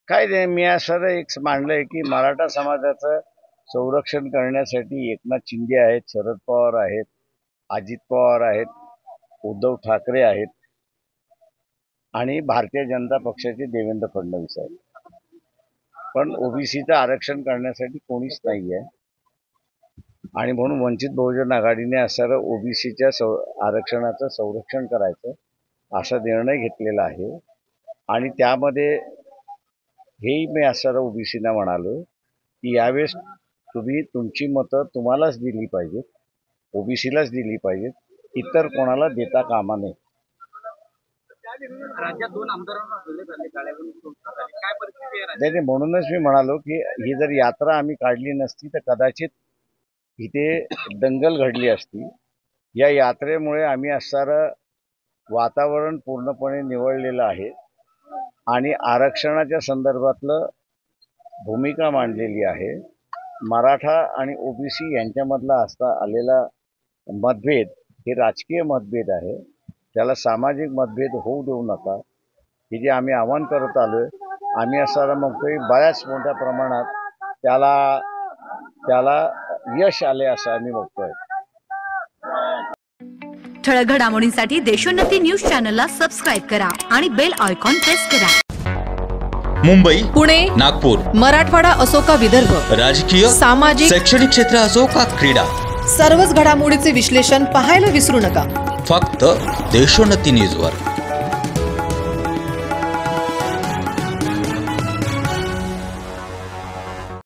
काय नाही, मी असं एक मांडलंय की मराठा समाजाचं संरक्षण करण्यासाठी एकनाथ शिंदे आहेत, शरद पवार आहेत, अजित पवार आहेत, उद्धव ठाकरे आहेत आणि भारतीय जनता पक्षाचे देवेंद्र फडणवीस आहेत. पण ओबीसीचं आरक्षण करण्यासाठी कोणीच नाही आहे आणि म्हणून वंचित बहुजन आघाडीने असणारं ओबीसीच्या आरक्षणाचं संरक्षण करायचं असा निर्णय घेतलेला आहे. आणि त्यामध्ये हेही मी असणारं ओबीसीना म्हणालो की यावेळेस तुम्ही तुमची मतं तुम्हालाच दिली पाहिजेत, ओबीसीलाच दिली पाहिजेत, इतर कोणाला देता कामा नये. राज्यात 2 आमदारांना हल्ले झाले, काय परिस्थिती आहे? नाही, म्हणूनच मी म्हणालो की ही जर यात्रा आम्ही काढली नसती तर कदाचित इथे दंगल घडली असती. या यात्रेमुळे आम्ही असणारं वातावरण पूर्णपणे निवळलेलं आहे आणि आरक्षणाच्या संदर्भातलं भूमिका मांडलेली आहे. मराठा आणि ओबीसी यांच्यामधला आलेला मतभेद हे राजकीय मतभेद आहे, त्याला सामाजिक मतभेद होऊ देऊ नका. हे जे आम्ही आवाहन करत आलोय, आम्ही असं म्हणतोय बऱ्याच मोठ्या प्रमाणात त्याला यश आले असं आम्ही बघतोय. ठळक घडामोडींसाठी देशोन्नती न्यूज चॅनलला सबस्क्राईब करा आणि बेल आयकॉन प्रेस करा. मुंबई, पुणे, नागपूर, मराठवाडा असो का विदर्भ, राजकीय, सामाजिक, शैक्षणिक क्षेत्र असो का क्रीडा, सर्वच घडामोडीचे विश्लेषण पाहायला विसरू नका. फक्त देशोन्नती न्यूजवर.